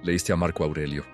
Leíste a Marco Aurelio.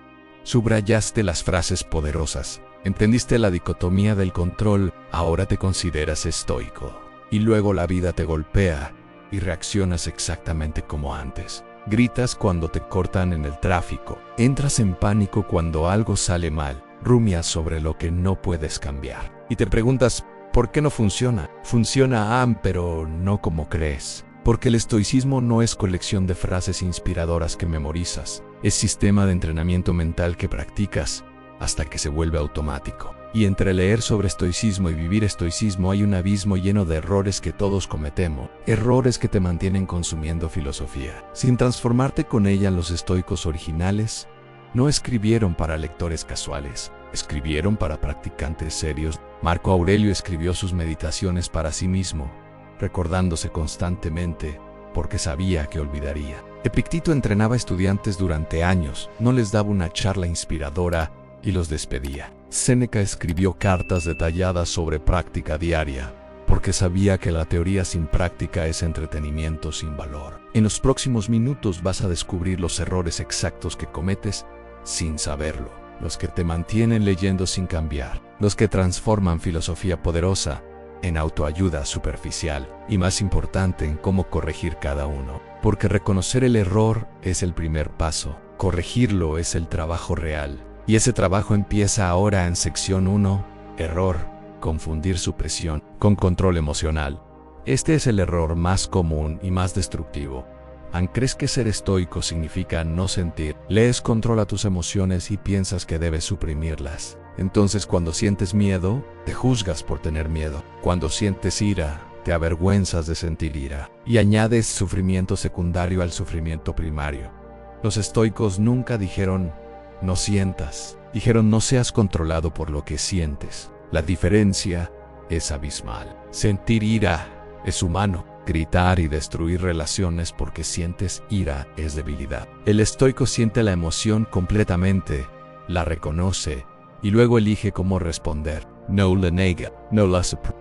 Subrayaste las frases poderosas. Entendiste la dicotomía del control. Ahora te consideras estoico. Y luego la vida te golpea y reaccionas exactamente como antes. Gritas cuando te cortan en el tráfico. Entras en pánico cuando algo sale mal. Rumias sobre lo que no puedes cambiar. Y te preguntas, ¿por qué no funciona? Funciona, pero no como crees. Porque el estoicismo no es colección de frases inspiradoras que memorizas. Es sistema de entrenamiento mental que practicas hasta que se vuelve automático. Y entre leer sobre estoicismo y vivir estoicismo hay un abismo lleno de errores que todos cometemos. Errores que te mantienen consumiendo filosofía. Sin transformarte con ella, los estoicos originales no escribieron para lectores casuales. Escribieron para practicantes serios. Marco Aurelio escribió sus meditaciones para sí mismo, recordándose constantemente, porque sabía que olvidaría. Epicteto entrenaba estudiantes durante años, no les daba una charla inspiradora y los despedía. Séneca escribió cartas detalladas sobre práctica diaria, porque sabía que la teoría sin práctica es entretenimiento sin valor. En los próximos minutos vas a descubrir los errores exactos que cometes sin saberlo, los que te mantienen leyendo sin cambiar, los que transforman filosofía poderosa en autoayuda superficial, y más importante, en cómo corregir cada uno. Porque reconocer el error es el primer paso, corregirlo es el trabajo real. Y ese trabajo empieza ahora en sección 1, error, confundir supresión con control emocional. Este es el error más común y más destructivo. ¿Crees que ser estoico significa no sentir? Lees controla tus emociones y piensas que debes suprimirlas. Entonces cuando sientes miedo, te juzgas por tener miedo. Cuando sientes ira, te avergüenzas de sentir ira. Y añades sufrimiento secundario al sufrimiento primario. Los estoicos nunca dijeron, no sientas. Dijeron, no seas controlado por lo que sientes. La diferencia es abismal. Sentir ira es humano. Gritar y destruir relaciones porque sientes ira es debilidad. El estoico siente la emoción completamente, la reconoce y luego elige cómo responder. No la nega, no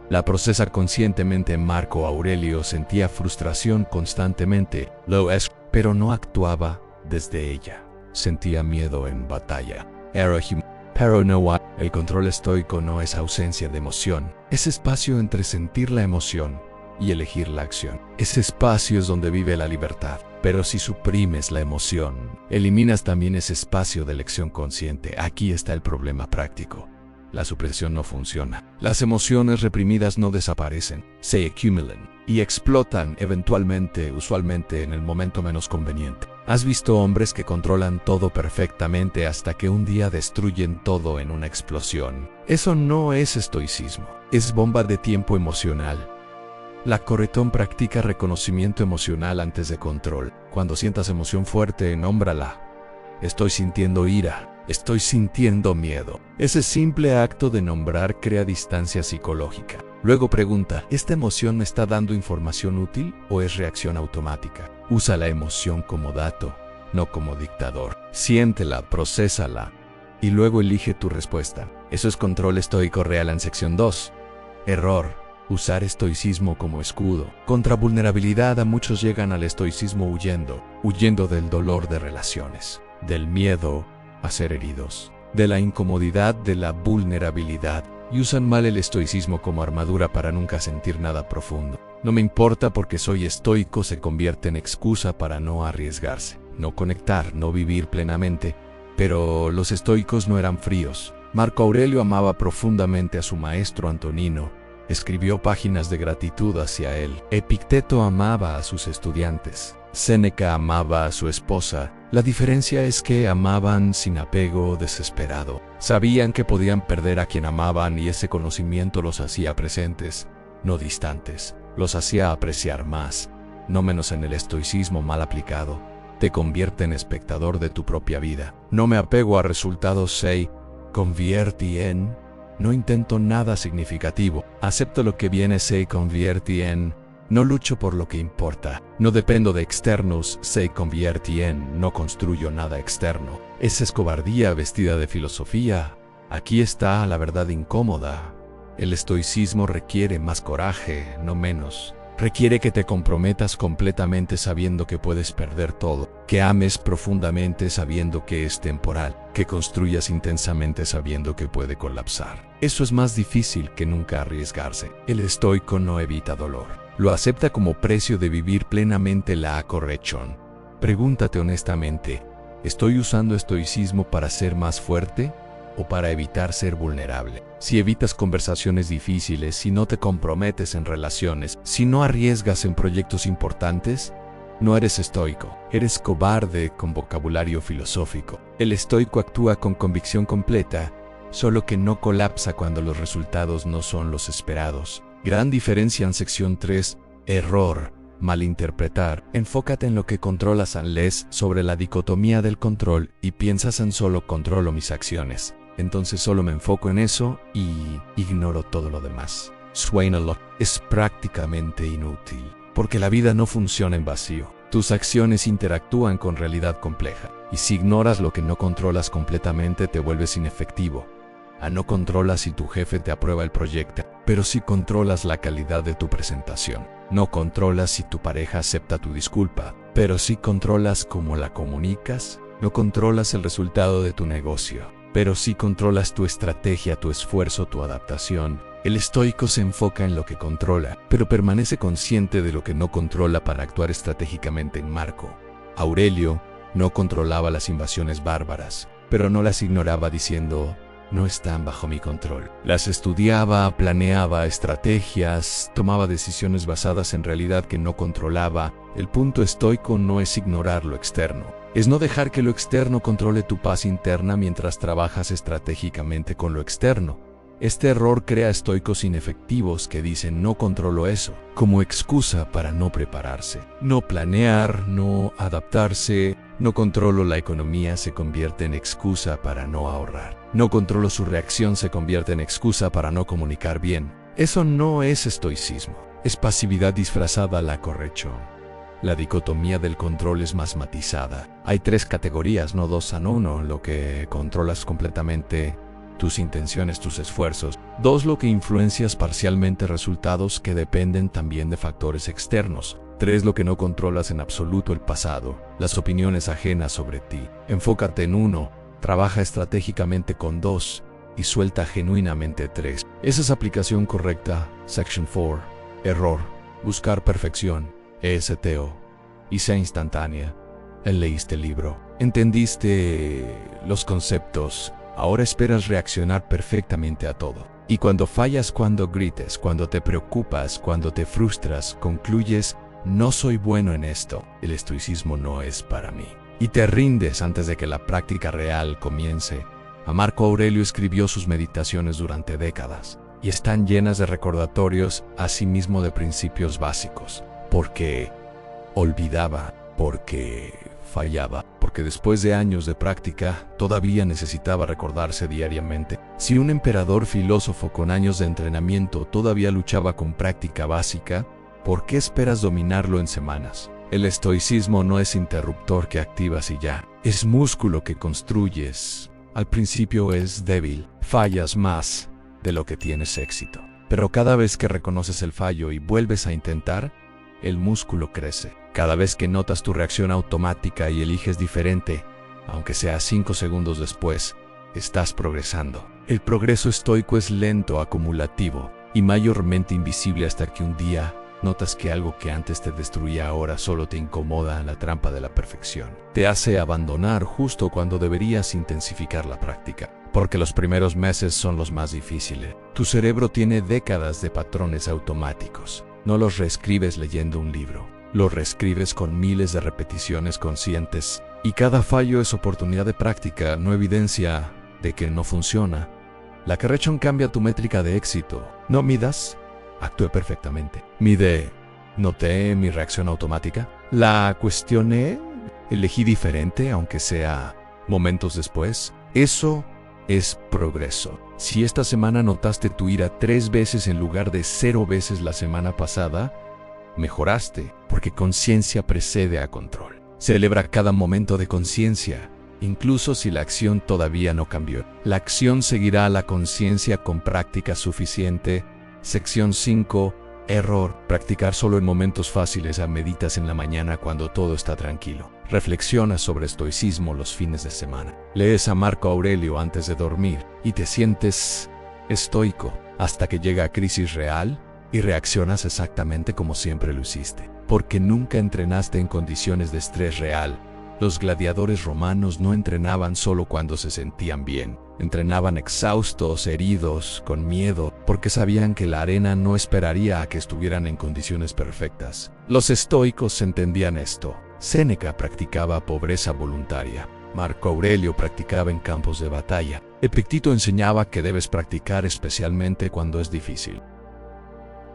la procesa conscientemente. Marco Aurelio sentía frustración constantemente, pero no actuaba desde ella. Sentía miedo en batalla. Pero no, el control estoico no es ausencia de emoción. Es espacio entre sentir la emoción y elegir la acción. Ese espacio es donde vive la libertad. Pero si suprimes la emoción, eliminas también ese espacio de elección consciente. Aquí está el problema práctico. La supresión no funciona. Las emociones reprimidas no desaparecen, se acumulan y explotan eventualmente, usualmente en el momento menos conveniente. ¿Has visto hombres que controlan todo perfectamente hasta que un día destruyen todo en una explosión? Eso no es estoicismo, es bomba de tiempo emocional. La Corretón practica reconocimiento emocional antes de control. Cuando sientas emoción fuerte, nómbrala. Estoy sintiendo ira. Estoy sintiendo miedo. Ese simple acto de nombrar crea distancia psicológica. Luego pregunta, ¿esta emoción me está dando información útil o es reacción automática? Usa la emoción como dato, no como dictador. Siéntela, procésala y luego elige tu respuesta. Eso es control estoico real en sección 2. Error. Usar estoicismo como escudo. Contra vulnerabilidad, a muchos llegan al estoicismo huyendo del dolor de relaciones, del miedo a ser heridos, de la incomodidad de la vulnerabilidad, y usan mal el estoicismo como armadura para nunca sentir nada profundo. No me importa porque soy estoico se convierte en excusa para no arriesgarse, no conectar, no vivir plenamente. Pero los estoicos no eran fríos. Marco Aurelio amaba profundamente a su maestro Antonino. Escribió páginas de gratitud hacia él. Epicteto amaba a sus estudiantes. Séneca amaba a su esposa. La diferencia es que amaban sin apego desesperado. Sabían que podían perder a quien amaban y ese conocimiento los hacía presentes, no distantes. Los hacía apreciar más, no menos. En el estoicismo mal aplicado, te convierte en espectador de tu propia vida. No me apego a resultados, se convierte en... No intento nada significativo. Acepto lo que viene, se convierte en... No lucho por lo que importa. No dependo de externos, se convierte en... No construyo nada externo. Esa es cobardía vestida de filosofía. Aquí está la verdad incómoda. El estoicismo requiere más coraje, no menos. Requiere que te comprometas completamente sabiendo que puedes perder todo, que ames profundamente sabiendo que es temporal, que construyas intensamente sabiendo que puede colapsar. Eso es más difícil que nunca arriesgarse. El estoico no evita dolor. Lo acepta como precio de vivir plenamente la corrección. Pregúntate honestamente, ¿estoy usando estoicismo para ser más fuerte o para evitar ser vulnerable? Si evitas conversaciones difíciles, si no te comprometes en relaciones, si no arriesgas en proyectos importantes, no eres estoico, eres cobarde con vocabulario filosófico. El estoico actúa con convicción completa, solo que no colapsa cuando los resultados no son los esperados. Gran diferencia en sección 3, error, malinterpretar. Enfócate en lo que controlas. Lees sobre la dicotomía del control y piensas en solo controlo mis acciones. Entonces solo me enfoco en eso y ignoro todo lo demás. Swain es prácticamente inútil, porque la vida no funciona en vacío. Tus acciones interactúan con realidad compleja, y si ignoras lo que no controlas completamente te vuelves inefectivo. No controlas si tu jefe te aprueba el proyecto, pero sí controlas la calidad de tu presentación. No controlas si tu pareja acepta tu disculpa, pero sí controlas cómo la comunicas. No controlas el resultado de tu negocio, pero sí controlas tu estrategia, tu esfuerzo, tu adaptación. El estoico se enfoca en lo que controla, pero permanece consciente de lo que no controla para actuar estratégicamente en Marco Aurelio no controlaba las invasiones bárbaras, pero no las ignoraba diciendo, no están bajo mi control. Las estudiaba, planeaba estrategias, tomaba decisiones basadas en realidad que no controlaba. El punto estoico no es ignorar lo externo, es no dejar que lo externo controle tu paz interna mientras trabajas estratégicamente con lo externo. Este error crea estoicos inefectivos que dicen no controlo eso, como excusa para no prepararse. No planear, no adaptarse, no controlo la economía se convierte en excusa para no ahorrar. No controlo su reacción se convierte en excusa para no comunicar bien. Eso no es estoicismo, es pasividad disfrazada a la corrección. La dicotomía del control es más matizada. Hay 3 categorías, no 2 a 1, lo que controlas completamente, tus intenciones, tus esfuerzos. 2, lo que influencias parcialmente, resultados que dependen también de factores externos. 3, lo que no controlas en absoluto, el pasado, las opiniones ajenas sobre ti. Enfócate en 1, trabaja estratégicamente con 2 y suelta genuinamente 3. Esa es aplicación correcta. Section 4, error, buscar perfección, ESTO, y sea instantánea. Leíste el libro, entendiste los conceptos. Ahora esperas reaccionar perfectamente a todo. Y cuando fallas, cuando grites, cuando te preocupas, cuando te frustras, concluyes, no soy bueno en esto, el estoicismo no es para mí. Y te rindes antes de que la práctica real comience. Marco Aurelio escribió sus meditaciones durante décadas, y están llenas de recordatorios a sí mismo de principios básicos. Porque olvidaba, porque fallaba, porque después de años de práctica, todavía necesitaba recordarse diariamente. Si un emperador filósofo con años de entrenamiento todavía luchaba con práctica básica, ¿por qué esperas dominarlo en semanas? El estoicismo no es interruptor que activas y ya, es músculo que construyes. Al principio es débil, fallas más de lo que tienes éxito. Pero cada vez que reconoces el fallo y vuelves a intentar, el músculo crece. Cada vez que notas tu reacción automática y eliges diferente, aunque sea 5 segundos después, estás progresando. El progreso estoico es lento, acumulativo y mayormente invisible hasta que un día notas que algo que antes te destruía ahora solo te incomoda en la trampa de la perfección. Te hace abandonar justo cuando deberías intensificar la práctica, porque los primeros meses son los más difíciles. Tu cerebro tiene décadas de patrones automáticos. No los reescribes leyendo un libro, los reescribes con miles de repeticiones conscientes, y cada fallo es oportunidad de práctica, no evidencia de que no funciona. La corrección cambia tu métrica de éxito. No midas, actué perfectamente. Mide, noté mi reacción automática. La cuestioné, elegí diferente, aunque sea momentos después. Eso es progreso. Si esta semana notaste tu ira 3 veces en lugar de 0 veces la semana pasada, mejoraste, porque conciencia precede a control. Celebra cada momento de conciencia, incluso si la acción todavía no cambió. La acción seguirá a la conciencia con práctica suficiente. Sección 5, Error. Practicar solo en momentos fáciles. Meditas en la mañana cuando todo está tranquilo. Reflexionas sobre estoicismo los fines de semana. Lees a Marco Aurelio antes de dormir y te sientes estoico hasta que llega a crisis real y reaccionas exactamente como siempre lo hiciste. Porque nunca entrenaste en condiciones de estrés real. Los gladiadores romanos no entrenaban solo cuando se sentían bien. Entrenaban exhaustos, heridos, con miedo, porque sabían que la arena no esperaría a que estuvieran en condiciones perfectas. Los estoicos entendían esto. Séneca practicaba pobreza voluntaria. Marco Aurelio practicaba en campos de batalla. Epicteto enseñaba que debes practicar especialmente cuando es difícil.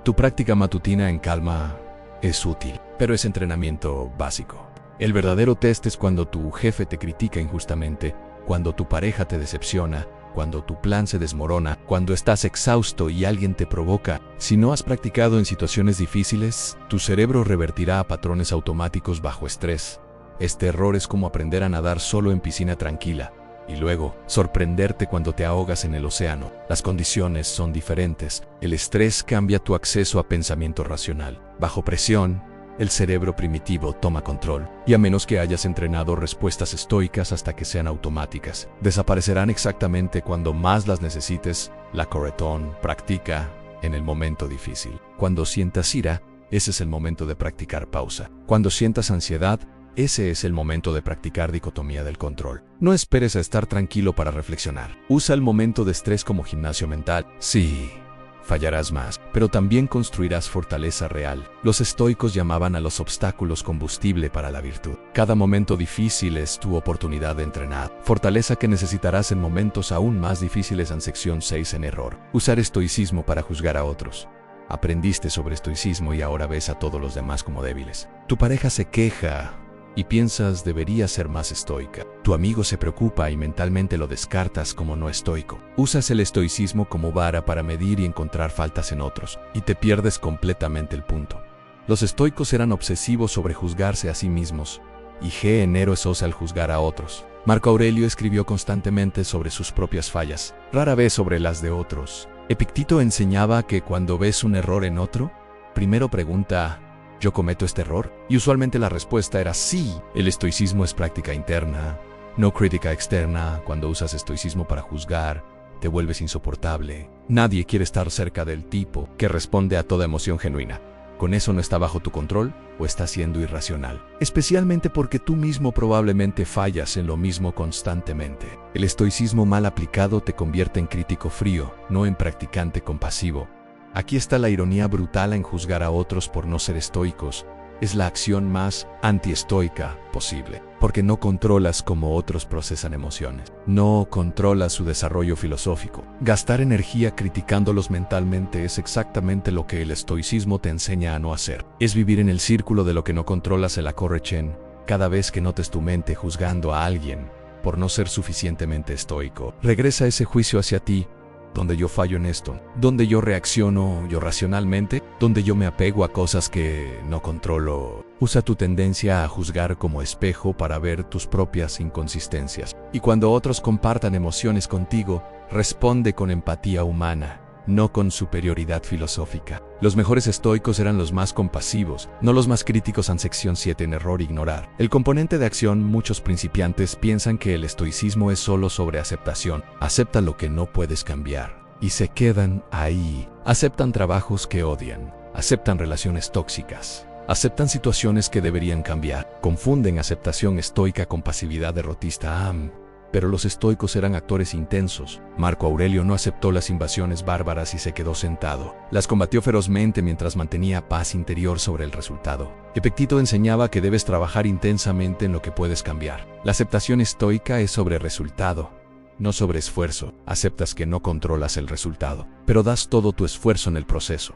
Tu práctica matutina en calma es útil, pero es entrenamiento básico. El verdadero test es cuando tu jefe te critica injustamente, cuando tu pareja te decepciona, cuando tu plan se desmorona, cuando estás exhausto y alguien te provoca. Si no has practicado en situaciones difíciles, tu cerebro revertirá a patrones automáticos bajo estrés. Este error es como aprender a nadar solo en piscina tranquila, y luego sorprenderte cuando te ahogas en el océano. Las condiciones son diferentes. El estrés cambia tu acceso a pensamiento racional. Bajo presión, el cerebro primitivo toma control, y a menos que hayas entrenado respuestas estoicas hasta que sean automáticas, desaparecerán exactamente cuando más las necesites. La Coretón practica en el momento difícil. Cuando sientas ira, ese es el momento de practicar pausa. Cuando sientas ansiedad, ese es el momento de practicar dicotomía del control. No esperes a estar tranquilo para reflexionar. Usa el momento de estrés como gimnasio mental. Sí, fallarás más, pero también construirás fortaleza real. Los estoicos llamaban a los obstáculos combustible para la virtud. Cada momento difícil es tu oportunidad de entrenar. Fortaleza que necesitarás en momentos aún más difíciles. En sección 6 en error. Usar estoicismo para juzgar a otros. Aprendiste sobre estoicismo y ahora ves a todos los demás como débiles. Tu pareja se queja y piensas debería ser más estoica. Tu amigo se preocupa y mentalmente lo descartas como no estoico. Usas el estoicismo como vara para medir y encontrar faltas en otros, y te pierdes completamente el punto. Los estoicos eran obsesivos sobre juzgarse a sí mismos, y generosos al juzgar a otros. Marco Aurelio escribió constantemente sobre sus propias fallas, rara vez sobre las de otros. Epicteto enseñaba que cuando ves un error en otro, primero pregunta: ¿yo cometo este error? Y usualmente la respuesta era sí. El estoicismo es práctica interna, no crítica externa. Cuando usas estoicismo para juzgar, te vuelves insoportable. Nadie quiere estar cerca del tipo que responde a toda emoción genuina. Con eso no está bajo tu control o está siendo irracional. Especialmente porque tú mismo probablemente fallas en lo mismo constantemente. El estoicismo mal aplicado te convierte en crítico frío, no en practicante compasivo. Aquí está la ironía brutal en juzgar a otros por no ser estoicos. Es la acción más antiestoica posible, porque no controlas cómo otros procesan emociones. No controlas su desarrollo filosófico. Gastar energía criticándolos mentalmente es exactamente lo que el estoicismo te enseña a no hacer. Es vivir en el círculo de lo que no controlas. El Acorrechen. Cada vez que notes tu mente juzgando a alguien por no ser suficientemente estoico, regresa ese juicio hacia ti. Donde yo fallo en esto, donde yo reacciono yo racionalmente, donde yo me apego a cosas que no controlo. Usa tu tendencia a juzgar como espejo para ver tus propias inconsistencias. Y cuando otros compartan emociones contigo, responde con empatía humana, no con superioridad filosófica. Los mejores estoicos eran los más compasivos, no los más críticos. En sección 7 en error. Ignorar el componente de acción. Muchos principiantes piensan que el estoicismo es solo sobre aceptación. Acepta lo que no puedes cambiar y se quedan ahí. Aceptan trabajos que odian, aceptan relaciones tóxicas, aceptan situaciones que deberían cambiar. Confunden aceptación estoica con pasividad derrotista. Pero los estoicos eran actores intensos. Marco Aurelio no aceptó las invasiones bárbaras y se quedó sentado. Las combatió ferozmente mientras mantenía paz interior sobre el resultado. Epicteto enseñaba que debes trabajar intensamente en lo que puedes cambiar. La aceptación estoica es sobre resultado, no sobre esfuerzo. Aceptas que no controlas el resultado, pero das todo tu esfuerzo en el proceso.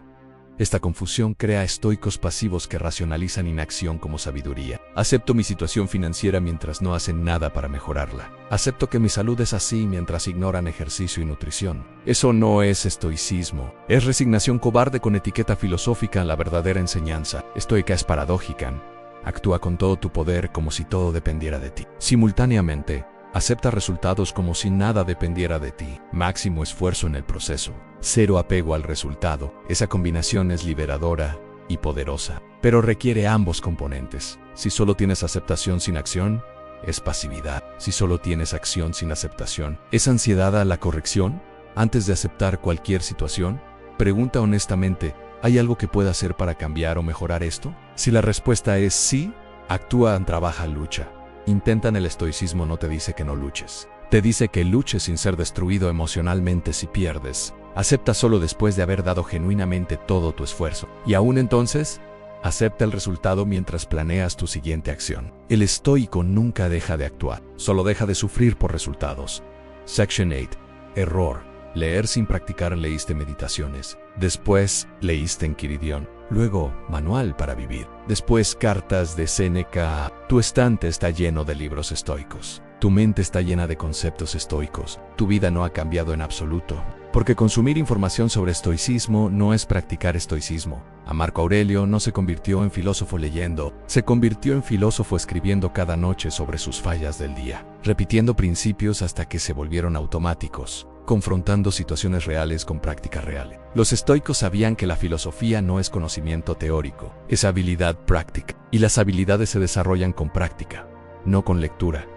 Esta confusión crea estoicos pasivos que racionalizan inacción como sabiduría. Acepto mi situación financiera mientras no hacen nada para mejorarla. Acepto que mi salud es así mientras ignoran ejercicio y nutrición. Eso no es estoicismo. Es resignación cobarde con etiqueta filosófica. La verdadera enseñanza estoica es paradójica. Actúa con todo tu poder como si todo dependiera de ti. Simultáneamente, Acepta resultados como si nada dependiera de ti. Máximo esfuerzo en el proceso. Cero apego al resultado. Esa combinación es liberadora y poderosa, pero requiere ambos componentes. Si solo tienes aceptación sin acción, es pasividad. Si solo tienes acción sin aceptación, ¿es ansiedad a la corrección? Antes de aceptar cualquier situación, pregunta honestamente, ¿hay algo que pueda hacer para cambiar o mejorar esto? Si la respuesta es sí, actúa, trabaja, lucha. Intentan el estoicismo no te dice que no luches. Te dice que luches sin ser destruido emocionalmente si pierdes. Acepta solo después de haber dado genuinamente todo tu esfuerzo. Y aún entonces, acepta el resultado mientras planeas tu siguiente acción. El estoico nunca deja de actuar, solo deja de sufrir por resultados. Section 8. Error. Leer sin practicar. Leíste Meditaciones. Después, leíste Enquiridión. Luego, Manual para Vivir. Después, Cartas de Séneca. Tu estante está lleno de libros estoicos. Tu mente está llena de conceptos estoicos. Tu vida no ha cambiado en absoluto. Porque consumir información sobre estoicismo no es practicar estoicismo. A Marco Aurelio no se convirtió en filósofo leyendo, se convirtió en filósofo escribiendo cada noche sobre sus fallas del día, repitiendo principios hasta que se volvieron automáticos, confrontando situaciones reales con práctica real. Los estoicos sabían que la filosofía no es conocimiento teórico, es habilidad práctica, y las habilidades se desarrollan con práctica, no con lectura.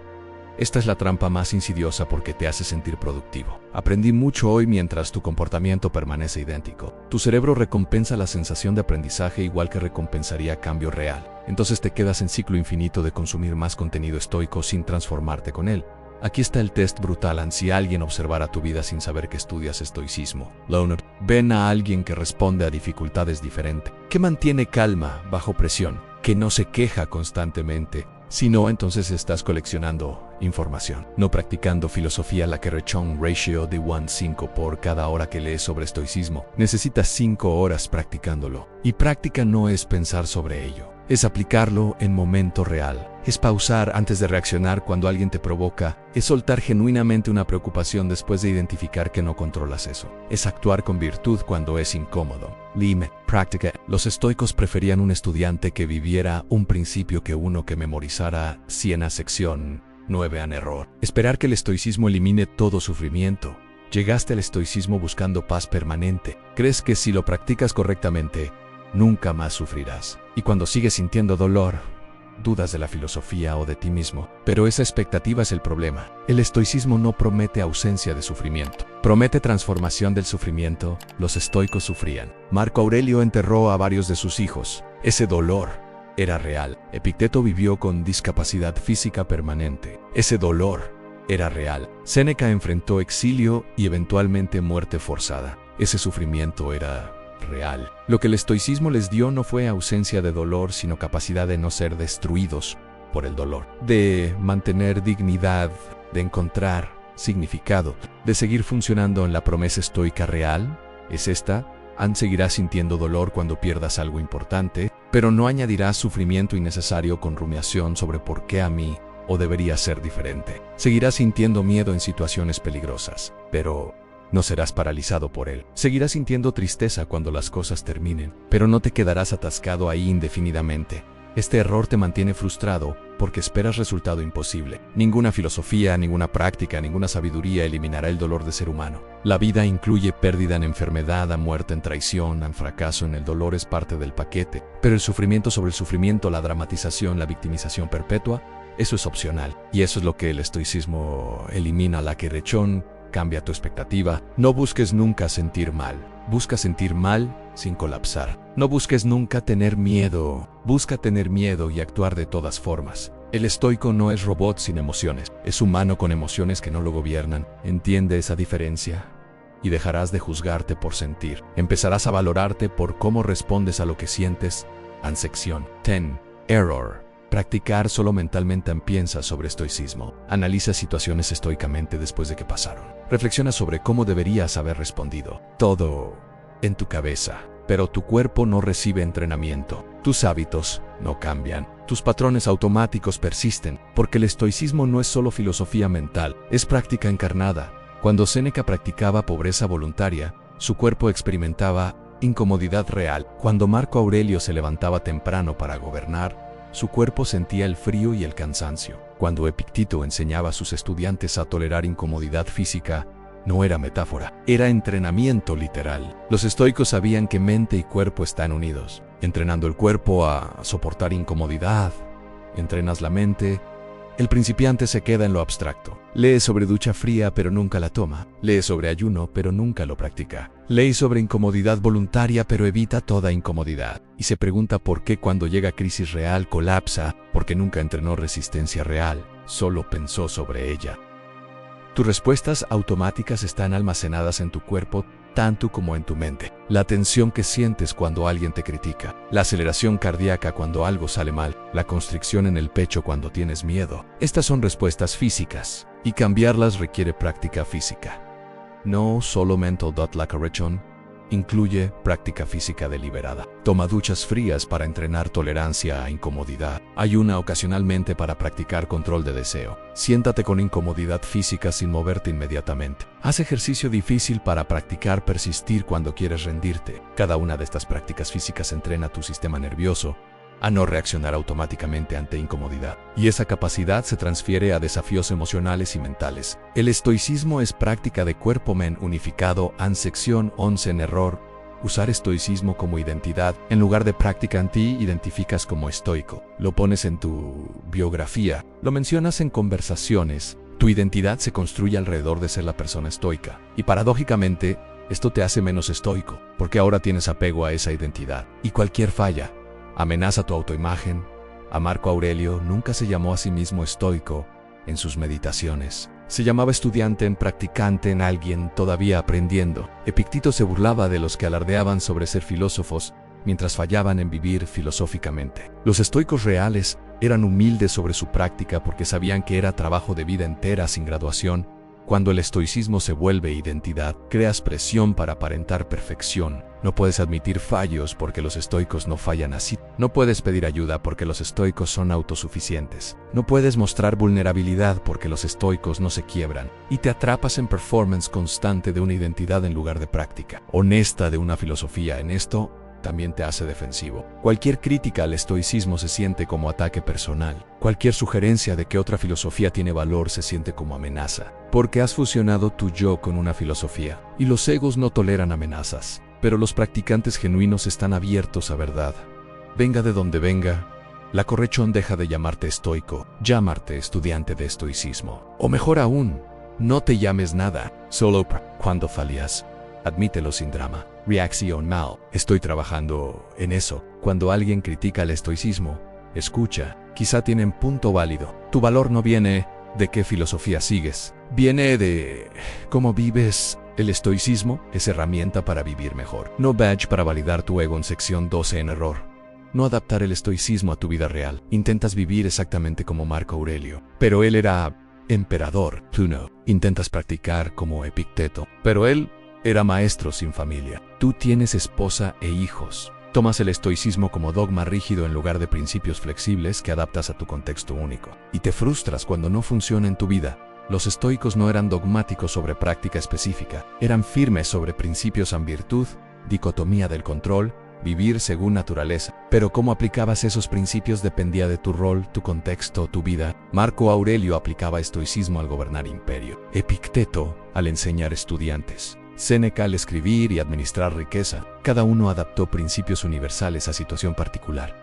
Esta es la trampa más insidiosa porque te hace sentir productivo. Aprendí mucho hoy mientras tu comportamiento permanece idéntico. Tu cerebro recompensa la sensación de aprendizaje igual que recompensaría cambio real. Entonces te quedas en ciclo infinito de consumir más contenido estoico sin transformarte con él. Aquí está el test brutal si alguien observara tu vida sin saber que estudias estoicismo. Loner, ven a alguien que responde a dificultades diferente, que mantiene calma bajo presión, que no se queja constantemente. Si no, entonces estás coleccionando información, no practicando filosofía. La que rechon ratio de 1:5 por cada hora que lees sobre estoicismo. Necesitas 5 horas practicándolo. Y práctica no es pensar sobre ello, es aplicarlo en momento real. Es pausar antes de reaccionar cuando alguien te provoca. Es soltar genuinamente una preocupación después de identificar que no controlas eso. Es actuar con virtud cuando es incómodo. Lime, práctica. Los estoicos preferían un estudiante que viviera un principio que uno que memorizara 100 a sección 9 an error. Esperar que el estoicismo elimine todo sufrimiento. Llegaste al estoicismo buscando paz permanente. Crees que si lo practicas correctamente, nunca más sufrirás. Y cuando sigues sintiendo dolor, dudas de la filosofía o de ti mismo. Pero esa expectativa es el problema. El estoicismo no promete ausencia de sufrimiento. Promete transformación del sufrimiento. Los estoicos sufrían. Marco Aurelio enterró a varios de sus hijos. Ese dolor era real. Epicteto vivió con discapacidad física permanente. Ese dolor era real. Séneca enfrentó exilio y eventualmente muerte forzada. Ese sufrimiento era real. Lo que el estoicismo les dio no fue ausencia de dolor, sino capacidad de no ser destruidos por el dolor, de mantener dignidad, de encontrar significado, de seguir funcionando en la promesa estoica real. Es esta: seguirás sintiendo dolor cuando pierdas algo importante, pero no añadirás sufrimiento innecesario con rumiación sobre por qué a mí o debería ser diferente. Seguirás sintiendo miedo en situaciones peligrosas, pero no serás paralizado por él. Seguirás sintiendo tristeza cuando las cosas terminen, pero no te quedarás atascado ahí indefinidamente. Este error te mantiene frustrado porque esperas resultado imposible. Ninguna filosofía, ninguna práctica, ninguna sabiduría eliminará el dolor de ser humano. La vida incluye pérdida en enfermedad, a muerte, en traición, en fracaso. En el dolor es parte del paquete. Pero el sufrimiento sobre el sufrimiento, la dramatización, la victimización perpetua, eso es opcional. Y eso es lo que el estoicismo elimina. La que rechón cambia tu expectativa. No busques nunca sentir mal. Busca sentir mal sin colapsar. No busques nunca tener miedo. Busca tener miedo y actuar de todas formas. El estoico no es robot sin emociones. Es humano con emociones que no lo gobiernan. Entiende esa diferencia y dejarás de juzgarte por sentir. Empezarás a valorarte por cómo respondes a lo que sientes. Sección 10. Error. Practicar solo mentalmente. Piensa sobre estoicismo. Analiza situaciones estoicamente después de que pasaron. Reflexiona sobre cómo deberías haber respondido. Todo en tu cabeza, pero tu cuerpo no recibe entrenamiento. Tus hábitos no cambian. Tus patrones automáticos persisten, porque el estoicismo no es solo filosofía mental, es práctica encarnada. Cuando Séneca practicaba pobreza voluntaria, su cuerpo experimentaba incomodidad real. Cuando Marco Aurelio se levantaba temprano para gobernar, Su cuerpo sentía el frío y el cansancio. Cuando Epicteto enseñaba a sus estudiantes a tolerar incomodidad física, no era metáfora, era entrenamiento literal. Los estoicos sabían que mente y cuerpo están unidos. Entrenando el cuerpo a soportar incomodidad, entrenas la mente. El principiante se queda en lo abstracto. Lee sobre ducha fría pero nunca la toma. Lee sobre ayuno pero nunca lo practica. Lee sobre incomodidad voluntaria pero evita toda incomodidad. Y se pregunta por qué cuando llega crisis real colapsa, porque nunca entrenó resistencia real, solo pensó sobre ella. Tus respuestas automáticas están almacenadas en tu cuerpo tanto como en tu mente. La tensión que sientes cuando alguien te critica, la aceleración cardíaca cuando algo sale mal, la constricción en el pecho cuando tienes miedo. Estas son respuestas físicas, y cambiarlas requiere práctica física. No solo mental. La corrección incluye práctica física deliberada. Toma duchas frías para entrenar tolerancia a incomodidad. Ayuna ocasionalmente para practicar control de deseo. Siéntate con incomodidad física sin moverte inmediatamente. Haz ejercicio difícil para practicar persistir cuando quieres rendirte. Cada una de estas prácticas físicas entrena tu sistema nervioso a no reaccionar automáticamente ante incomodidad. Y esa capacidad se transfiere a desafíos emocionales y mentales. El estoicismo es práctica de cuerpo-mente unificado. Sección 11 en error. Usar estoicismo como identidad. En lugar de práctica en ti, identificas como estoico. Lo pones en tu biografía. Lo mencionas en conversaciones. Tu identidad se construye alrededor de ser la persona estoica. Y paradójicamente, esto te hace menos estoico, porque ahora tienes apego a esa identidad. Y cualquier falla amenaza tu autoimagen. A Marco Aurelio nunca se llamó a sí mismo estoico en sus meditaciones. Se llamaba estudiante, en practicante, en alguien todavía aprendiendo. Epicteto se burlaba de los que alardeaban sobre ser filósofos mientras fallaban en vivir filosóficamente. Los estoicos reales eran humildes sobre su práctica porque sabían que era trabajo de vida entera sin graduación. Cuando el estoicismo se vuelve identidad, creas presión para aparentar perfección. No puedes admitir fallos porque los estoicos no fallan así. No puedes pedir ayuda porque los estoicos son autosuficientes. No puedes mostrar vulnerabilidad porque los estoicos no se quiebran. Y te atrapas en performance constante de una identidad en lugar de práctica honesta de una filosofía. En esto también te hace defensivo. Cualquier crítica al estoicismo se siente como ataque personal. Cualquier sugerencia de que otra filosofía tiene valor se siente como amenaza, porque has fusionado tu yo con una filosofía. Y los egos no toleran amenazas, pero los practicantes genuinos están abiertos a verdad. Venga de donde venga, la corrección deja de llamarte estoico, llámate estudiante de estoicismo. O mejor aún, no te llames nada, solo cuando fallas, admítelo sin drama. Reacción mal. Estoy trabajando en eso. Cuando alguien critica el estoicismo, escucha. Quizá tienen punto válido. Tu valor no viene de qué filosofía sigues. Viene de cómo vives. El estoicismo es herramienta para vivir mejor. No badge para validar tu ego. En sección 12 en error. No adaptar el estoicismo a tu vida real. Intentas vivir exactamente como Marco Aurelio, pero él era emperador. Tú no. Intentas practicar como Epicteto, pero él era maestro sin familia. Tú tienes esposa e hijos. Tomas el estoicismo como dogma rígido en lugar de principios flexibles que adaptas a tu contexto único. Y te frustras cuando no funciona en tu vida. Los estoicos no eran dogmáticos sobre práctica específica. Eran firmes sobre principios en virtud, dicotomía del control, vivir según naturaleza. Pero cómo aplicabas esos principios dependía de tu rol, tu contexto, tu vida. Marco Aurelio aplicaba estoicismo al gobernar imperio. Epicteto al enseñar estudiantes. Séneca al escribir y administrar riqueza. Cada uno adaptó principios universales a situación particular.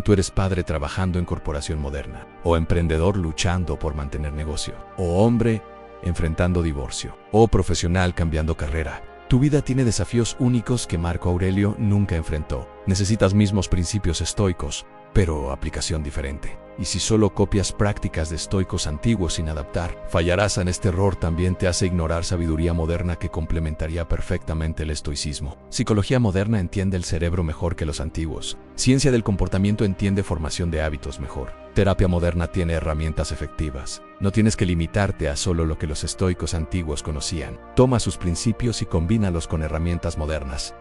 Tú eres padre trabajando en corporación moderna, o emprendedor luchando por mantener negocio, o hombre enfrentando divorcio, o profesional cambiando carrera. Tu vida tiene desafíos únicos que Marco Aurelio nunca enfrentó. Necesitas mismos principios estoicos, pero aplicación diferente. Y si solo copias prácticas de estoicos antiguos sin adaptar, fallarás. En este error también te hace ignorar sabiduría moderna que complementaría perfectamente el estoicismo. Psicología moderna entiende el cerebro mejor que los antiguos. Ciencia del comportamiento entiende formación de hábitos mejor. Terapia moderna tiene herramientas efectivas. No tienes que limitarte a solo lo que los estoicos antiguos conocían. Toma sus principios y combínalos con herramientas modernas.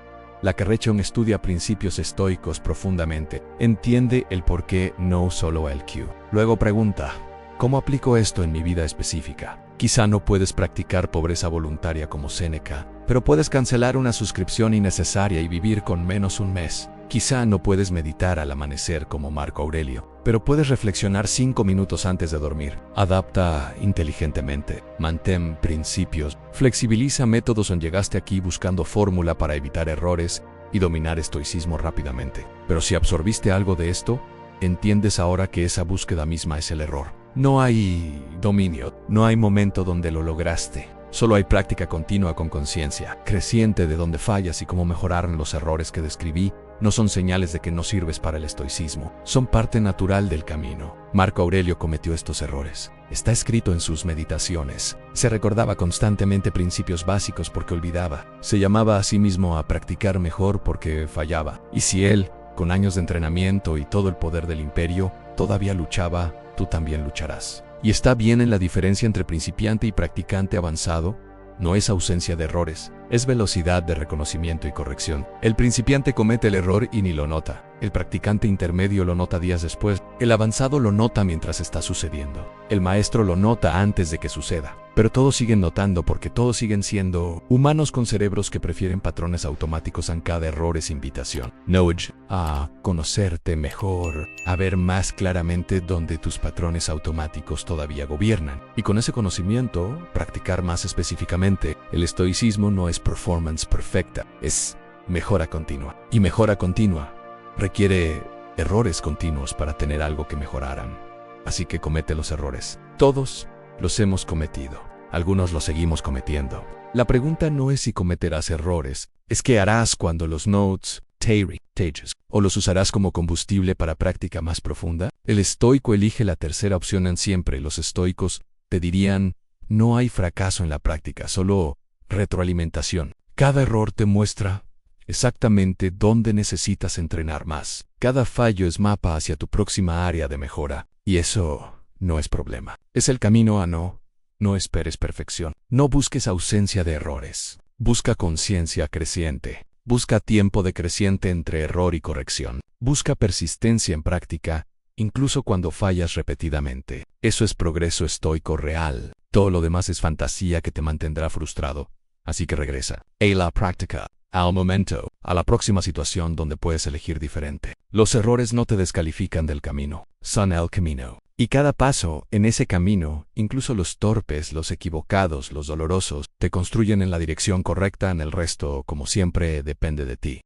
La corrección estudia principios estoicos profundamente. Entiende el por qué, no solo el qué. Luego pregunta, ¿cómo aplico esto en mi vida específica? Quizá no puedes practicar pobreza voluntaria como Séneca, pero puedes cancelar una suscripción innecesaria y vivir con menos un mes. Quizá no puedes meditar al amanecer como Marco Aurelio, pero puedes reflexionar 5 minutos antes de dormir. Adapta inteligentemente, mantén principios, flexibiliza métodos en llegaste aquí buscando fórmula para evitar errores y dominar estoicismo rápidamente. Pero si absorbiste algo de esto, entiendes ahora que esa búsqueda misma es el error. No hay dominio, no hay momento donde lo lograste. Solo hay práctica continua con conciencia, creciente de dónde fallas y cómo mejorar en los errores que describí. No son señales de que no sirves para el estoicismo, son parte natural del camino. Marco Aurelio cometió estos errores. Está escrito en sus meditaciones. Se recordaba constantemente principios básicos porque olvidaba. Se llamaba a sí mismo a practicar mejor porque fallaba. Y si él, con años de entrenamiento y todo el poder del imperio, todavía luchaba, tú también lucharás. Y está bien en la diferencia entre principiante y practicante avanzado. No es ausencia de errores, es velocidad de reconocimiento y corrección. El principiante comete el error y ni lo nota. El practicante intermedio lo nota días después. El avanzado lo nota mientras está sucediendo. El maestro lo nota antes de que suceda. Pero todos siguen notando porque todos siguen siendo humanos con cerebros que prefieren patrones automáticos a cada error es invitación. Nudge a conocerte mejor, a ver más claramente dónde tus patrones automáticos todavía gobiernan. Y con ese conocimiento, practicar más específicamente. El estoicismo no es performance perfecta, es mejora continua. Y mejora continua requiere errores continuos para tener algo que mejoraran. Así que comete los errores. Todos los hemos cometido. Algunos los seguimos cometiendo. La pregunta no es si cometerás errores, es qué harás cuando los notes, tages, o los usarás como combustible para práctica más profunda. El estoico elige la tercera opción en siempre. Los estoicos te dirían, no hay fracaso en la práctica, solo retroalimentación. Cada error te muestra exactamente dónde necesitas entrenar más. Cada fallo es mapa hacia tu próxima área de mejora. Y eso no es problema. Es el camino a no esperes perfección. No busques ausencia de errores. Busca conciencia creciente. Busca tiempo decreciente entre error y corrección. Busca persistencia en práctica, incluso cuando fallas repetidamente. Eso es progreso estoico real. Todo lo demás es fantasía que te mantendrá frustrado. Así que regresa a la práctica, al momento, a la próxima situación donde puedes elegir diferente. Los errores no te descalifican del camino, son el camino. Y cada paso en ese camino, incluso los torpes, los equivocados, los dolorosos, te construyen en la dirección correcta. En el resto, como siempre, depende de ti.